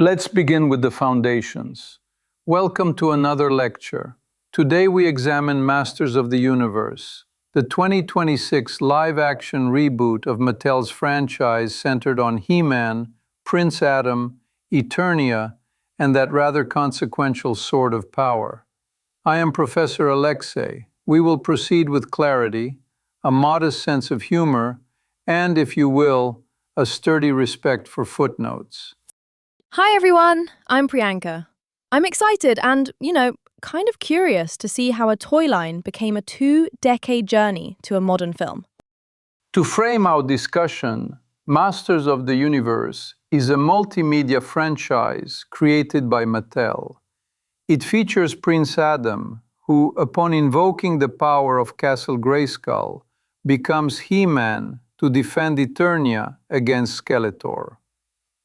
Let's begin with the foundations. Welcome to another lecture. Today we examine Masters of the Universe, the 2026 live-action reboot of Mattel's franchise centered on He-Man, Prince Adam, Eternia, and that rather consequential Sword of Power. I am Professor Alexei. We will proceed with clarity, a modest sense of humor, and, if you will, a sturdy respect for footnotes. Hi everyone, I'm Priyanka. I'm excited and, kind of curious to see how a toy line became a 2-decade journey to a modern film. To frame our discussion, Masters of the Universe is a multimedia franchise created by Mattel. It features Prince Adam, who, upon invoking the power of Castle Grayskull, becomes He-Man to defend Eternia against Skeletor.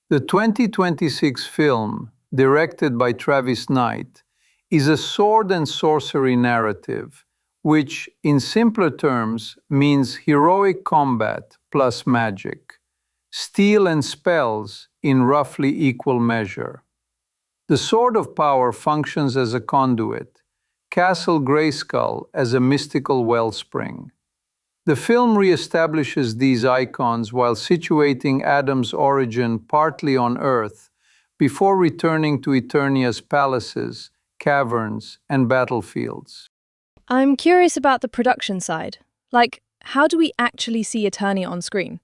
The 2026 film, directed by Travis Knight, is a sword and sorcery narrative, which, in simpler terms, means heroic combat plus magic, steel and spells in roughly equal measure. The Sword of Power functions as a conduit, Castle Grayskull as a mystical wellspring. The film reestablishes these icons while situating Adam's origin partly on Earth before returning to Eternia's palaces, caverns, and battlefields. I'm curious about the production side. Like, how do we actually see Eternia on screen?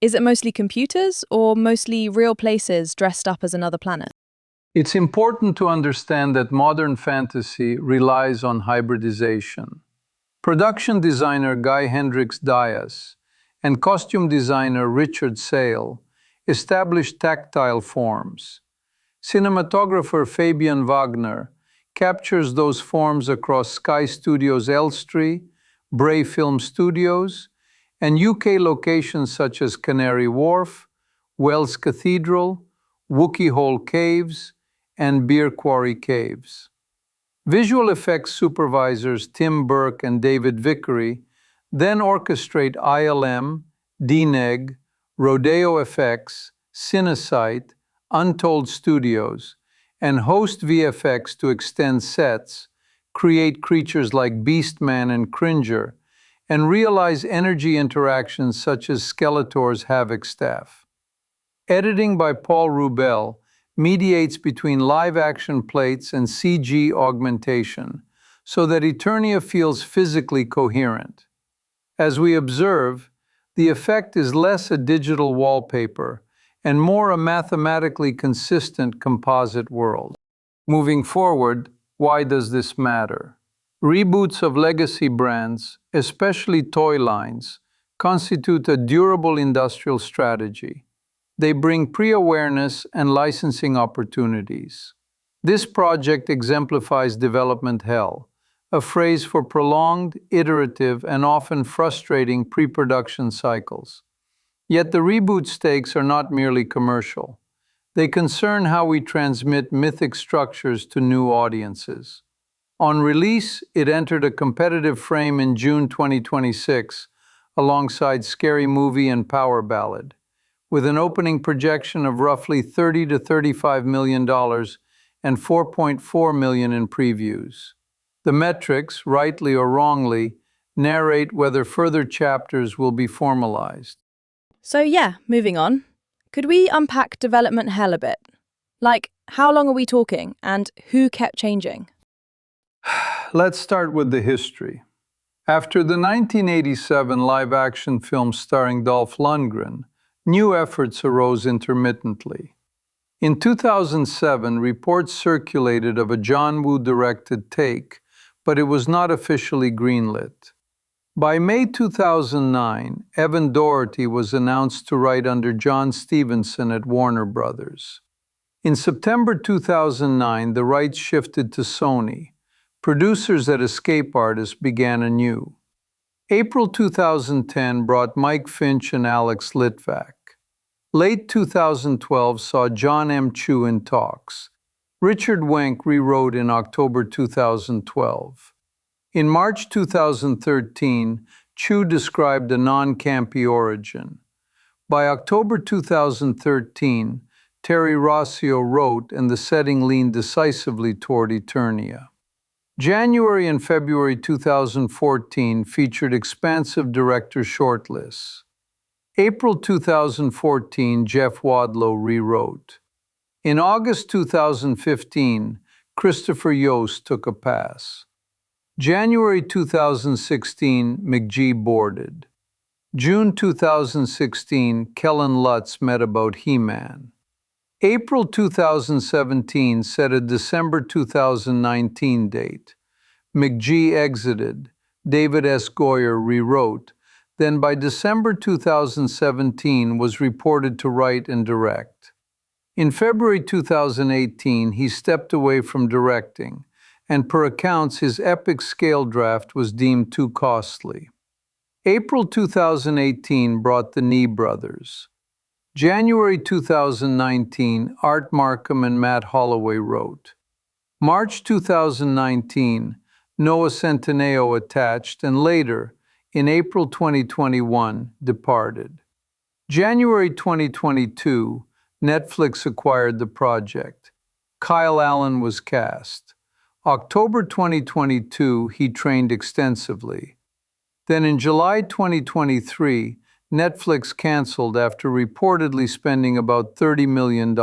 Is it mostly computers or mostly real places dressed up as another planet? It's important to understand that modern fantasy relies on hybridization. Production designer Guy Hendrix Dias and costume designer Richard Sale established tactile forms. Cinematographer Fabian Wagner captures those forms across Sky Studios Elstree, Bray Film Studios, and UK locations such as Canary Wharf, Wells Cathedral, Wookie Hole Caves, and Beer Quarry Caves. Visual effects supervisors Tim Burke and David Vickery then orchestrate ILM, DNEG, Rodeo FX, Cinesight, Untold Studios, and host VFX to extend sets, create creatures like Beastman and Cringer, and realize energy interactions such as Skeletor's Havoc Staff. Editing by Paul Rubel mediates between live-action plates and CG augmentation so that Eternia feels physically coherent. As we observe, the effect is less a digital wallpaper and more a mathematically consistent composite world. Moving forward, why does this matter? Reboots of legacy brands, especially toy lines, constitute a durable industrial strategy. They bring pre-awareness and licensing opportunities. This project exemplifies development hell, a phrase for prolonged, iterative, and often frustrating pre-production cycles. Yet the reboot stakes are not merely commercial. They concern how we transmit mythic structures to new audiences. On release, it entered a competitive frame in June 2026, alongside Scary Movie and Power Ballad, with an opening projection of roughly $30 to $35 million and 4.4 million in previews. The metrics, rightly or wrongly, narrate whether further chapters will be formalized. So yeah, moving on. Could we unpack development hell a bit? Like, how long are we talking and who kept changing? Let's start with the history. After the 1987 live-action film starring Dolph Lundgren, new efforts arose intermittently. In 2007, reports circulated of a John Woo-directed take, but it was not officially greenlit. By May 2009, Evan Doherty was announced to write under John Stevenson at Warner Brothers. In September 2009, the rights shifted to Sony. Producers at Escape Artists began anew. April 2010 brought Mike Finch and Alex Litvak. Late 2012 saw John M. Chu in talks. Richard Wenk rewrote in October 2012. In March 2013, Chu described a non-campy origin. By October 2013, Terry Rossio wrote, and the setting leaned decisively toward Eternia. January and February 2014 featured expansive director shortlists. April 2014, Jeff Wadlow rewrote. In August 2015, Christopher Yost took a pass. January 2016, McGee boarded. June 2016, Kellen Lutz met about He-Man. April 2017 set a December 2019 date. McGee exited. David S. Goyer rewrote. Then by December 2017 was reported to write and direct. In February 2018, he stepped away from directing, and per accounts, his epic scale draft was deemed too costly. April 2018 brought the Nee brothers. January 2019, Art Markham and Matt Holloway wrote. March 2019, Noah Centineo attached, and later, in April 2021, departed. January 2022, Netflix acquired the project. Kyle Allen was cast. October 2022, he trained extensively. Then in July 2023, Netflix canceled after reportedly spending about $30 million.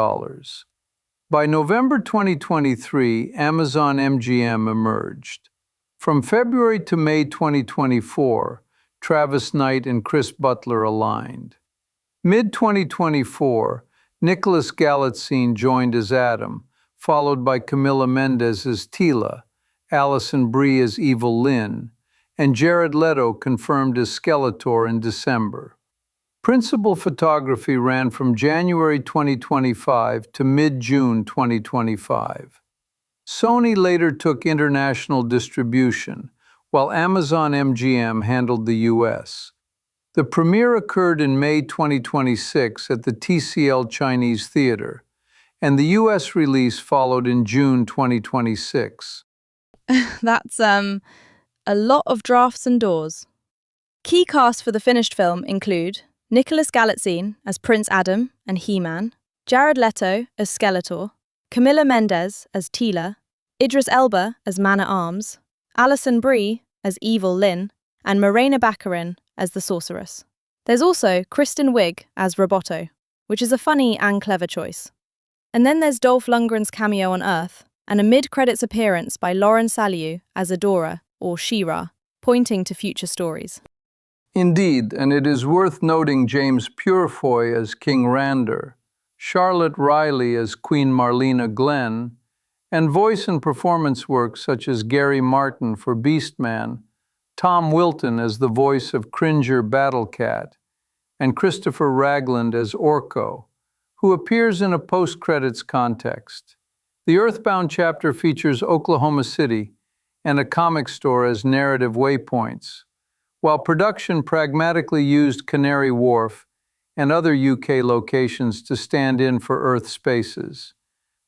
By November 2023, Amazon MGM emerged. From February to May 2024, Travis Knight and Chris Butler aligned. Mid-2024, Nicholas Galitzine joined as Adam, followed by Camila Mendes as Tila, Alison Brie as Evil Lynn, and Jared Leto confirmed as Skeletor in December. Principal photography ran from January 2025 to mid-June 2025. Sony later took international distribution, while Amazon MGM handled the US. The premiere occurred in May 2026 at the TCL Chinese Theater, and the US release followed in June 2026. That's a lot of drafts and doors. Key cast for the finished film include Nicholas Galitzine as Prince Adam and He-Man, Jared Leto as Skeletor, Camila Mendes as Tila, Idris Elba as Man-at-Arms, Alison Brie as Evil Lynn, and Morena Baccarin as the Sorceress. There's also Kristen Wiig as Roboto, which is a funny and clever choice. And then there's Dolph Lundgren's cameo on Earth, and a mid-credits appearance by Lauren Salieu as Adora, or She-Ra, pointing to future stories. Indeed, and it is worth noting James Purefoy as King Rander, Charlotte Riley as Queen Marlena Glenn, and voice and performance work such as Gary Martin for Beastman, Tom Wilton as the voice of Cringer Battlecat, and Christopher Ragland as Orko, who appears in a post-credits context. The Earthbound chapter features Oklahoma City and a comic store as narrative waypoints, while production pragmatically used Canary Wharf and other UK locations to stand in for Earth spaces.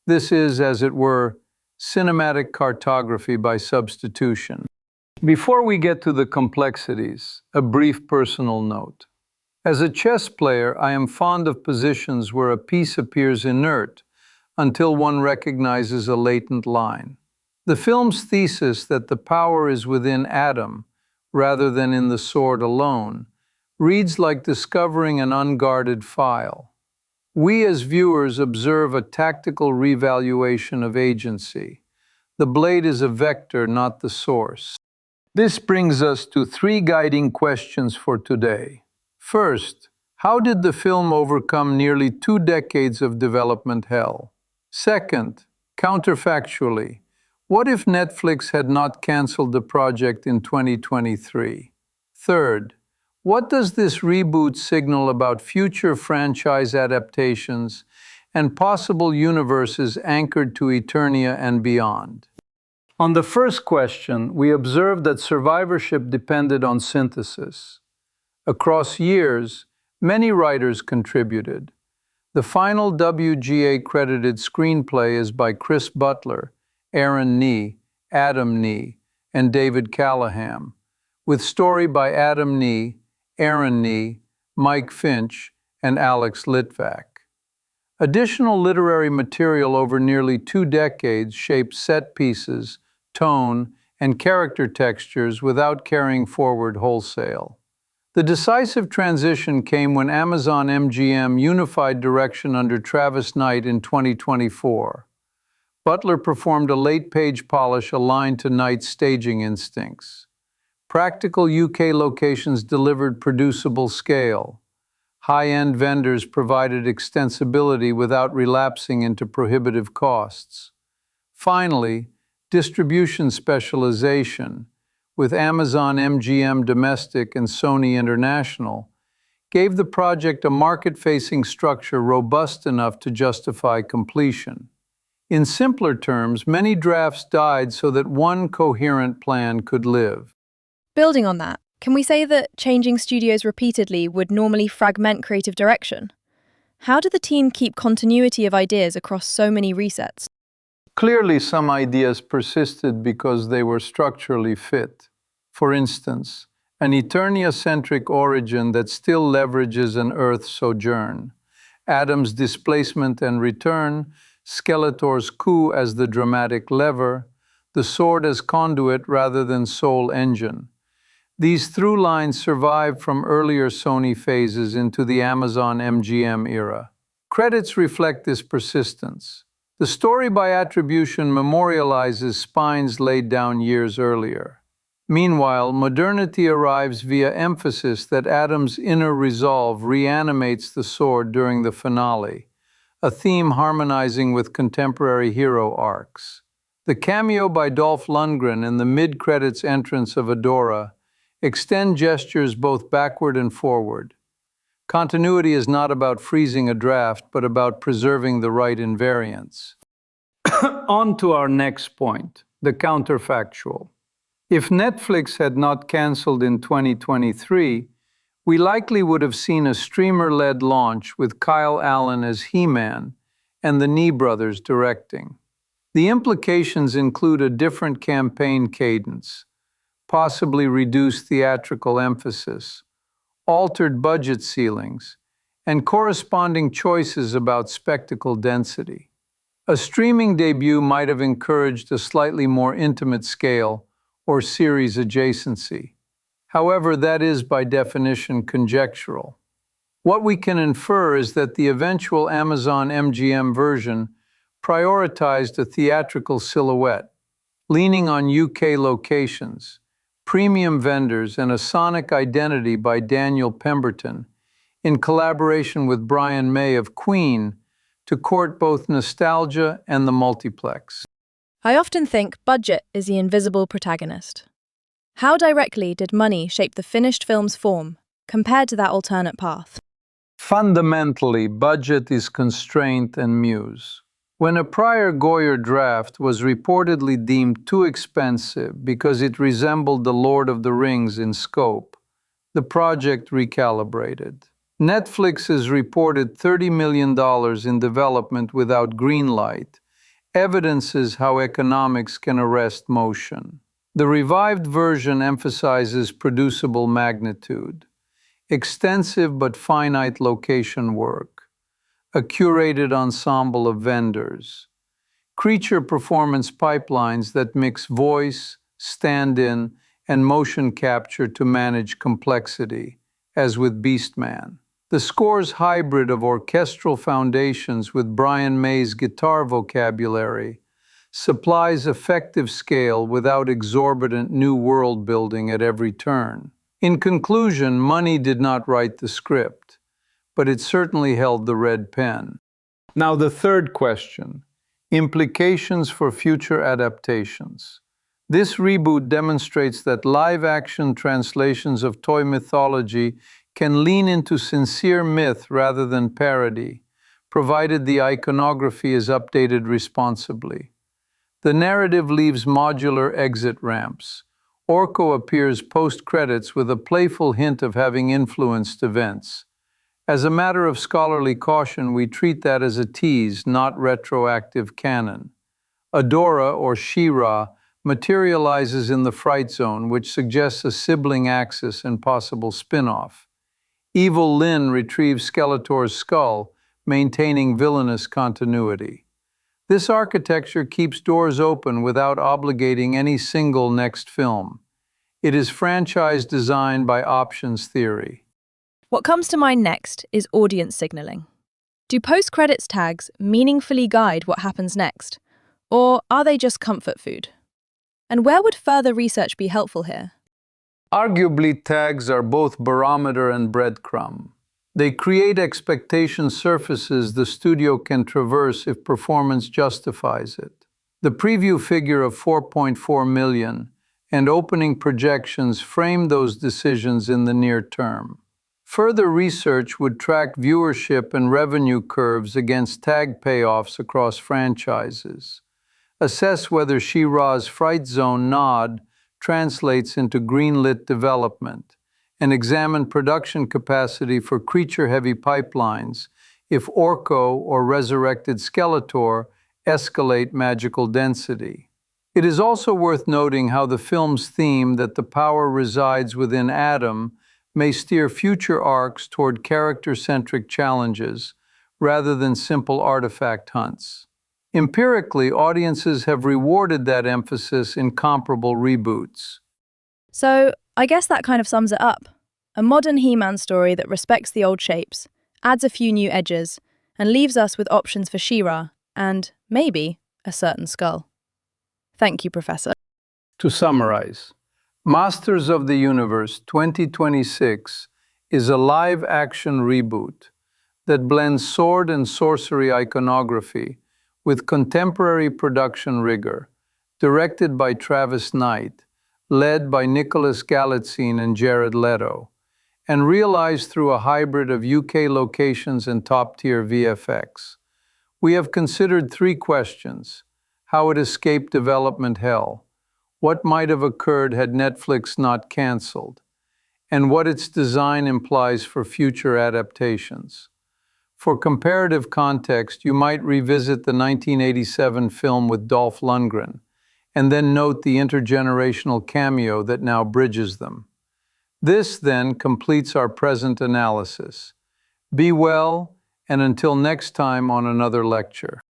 This is, as it were, cinematic cartography by substitution. Before we get to the complexities, a brief personal note. As a chess player, I am fond of positions where a piece appears inert until one recognizes a latent line. The film's thesis that the power is within Adam, rather than in the sword alone, reads like discovering an unguarded file. We as viewers observe a tactical revaluation of agency. The blade is a vector, not the source. This brings us to three guiding questions for today. First, how did the film overcome nearly 2 decades of development hell? Second, counterfactually, what if Netflix had not canceled the project in 2023? Third, what does this reboot signal about future franchise adaptations and possible universes anchored to Eternia and beyond? On the first question, we observed that survivorship depended on synthesis. Across years, many writers contributed. The final WGA-credited screenplay is by Chris Butler, Aaron Nee, Adam Nee, and David Callahan, with story by Adam Nee, Aaron Nee, Mike Finch, and Alex Litvak. Additional literary material over nearly 2 decades shaped set pieces, tone, and character textures without carrying forward wholesale. The decisive transition came when Amazon MGM unified direction under Travis Knight in 2024. Butler performed a late-page polish aligned to Knight's staging instincts. Practical UK locations delivered producible scale. High-end vendors provided extensibility without relapsing into prohibitive costs. Finally, distribution specialization, with Amazon MGM Domestic and Sony International, gave the project a market-facing structure robust enough to justify completion. In simpler terms, many drafts died so that one coherent plan could live. Building on that, can we say that changing studios repeatedly would normally fragment creative direction? How did the team keep continuity of ideas across so many resets? Clearly, some ideas persisted because they were structurally fit. For instance, an Eternia-centric origin that still leverages an Earth sojourn, Adam's displacement and return, Skeletor's coup as the dramatic lever, the sword as conduit rather than sole engine. These through lines survived from earlier Sony phases into the Amazon MGM era. Credits reflect this persistence. The story by attribution memorializes spines laid down years earlier. Meanwhile, modernity arrives via emphasis that Adam's inner resolve reanimates the sword during the finale, a theme harmonizing with contemporary hero arcs. The cameo by Dolph Lundgren and the mid-credits entrance of Adora extend gestures both backward and forward. Continuity is not about freezing a draft, but about preserving the right invariants. On to our next point, the counterfactual. If Netflix had not canceled in 2023, we likely would have seen a streamer-led launch with Kyle Allen as He-Man and the Nee brothers directing. The implications include a different campaign cadence, possibly reduced theatrical emphasis, altered budget ceilings, and corresponding choices about spectacle density. A streaming debut might have encouraged a slightly more intimate scale or series adjacency. However, that is by definition conjectural. What we can infer is that the eventual Amazon MGM version prioritized a theatrical silhouette, leaning on UK locations, premium vendors, and a sonic identity by Daniel Pemberton, in collaboration with Brian May of Queen, to court both nostalgia and the multiplex. I often think budget is the invisible protagonist. How directly did money shape the finished film's form, compared to that alternate path? Fundamentally, budget is constraint and muse. When a prior Goyer draft was reportedly deemed too expensive because it resembled The Lord of the Rings in scope, the project recalibrated. Netflix's reported $30 million in development without green light evidences how economics can arrest motion. The revived version emphasizes producible magnitude, extensive but finite location work, a curated ensemble of vendors, creature performance pipelines that mix voice, stand-in, and motion capture to manage complexity, as with Beastman. The score's hybrid of orchestral foundations with Brian May's guitar vocabulary supplies effective scale without exorbitant new world building at every turn. In conclusion, money did not write the script, but it certainly held the red pen. Now the third question, implications for future adaptations. This reboot demonstrates that live-action translations of toy mythology can lean into sincere myth rather than parody, provided the iconography is updated responsibly. The narrative leaves modular exit ramps. Orko appears post-credits with a playful hint of having influenced events. As a matter of scholarly caution, we treat that as a tease, not retroactive canon. Adora, or She-Ra, materializes in the Fright Zone, which suggests a sibling axis and possible spin-off. Evil Lyn retrieves Skeletor's skull, maintaining villainous continuity. This architecture keeps doors open without obligating any single next film. It is franchise designed by options theory. What comes to mind next is audience signaling. Do post-credits tags meaningfully guide what happens next, or are they just comfort food? And where would further research be helpful here? Arguably, tags are both barometer and breadcrumb. They create expectation surfaces the studio can traverse if performance justifies it. The preview figure of 4.4 million and opening projections frame those decisions in the near term. Further research would track viewership and revenue curves against tag payoffs across franchises, assess whether She-Ra's Fright Zone nod translates into greenlit development, and examine production capacity for creature-heavy pipelines if Orko or Resurrected Skeletor escalate magical density. It is also worth noting how the film's theme that the power resides within Adam may steer future arcs toward character-centric challenges rather than simple artifact hunts. Empirically, audiences have rewarded that emphasis in comparable reboots. So, I guess that kind of sums it up. A modern He-Man story that respects the old shapes, adds a few new edges, and leaves us with options for She-Ra and, maybe, a certain skull. Thank you, Professor. To summarize, Masters of the Universe 2026 is a live-action reboot that blends sword and sorcery iconography with contemporary production rigor, directed by Travis Knight, led by Nicholas Galitzine and Jared Leto, and realized through a hybrid of UK locations and top-tier VFX. We have considered three questions: how it escaped development hell, what might have occurred had Netflix not canceled, and what its design implies for future adaptations. For comparative context, you might revisit the 1987 film with Dolph Lundgren, and then note the intergenerational cameo that now bridges them. This, then, completes our present analysis. Be well, and until next time on another lecture.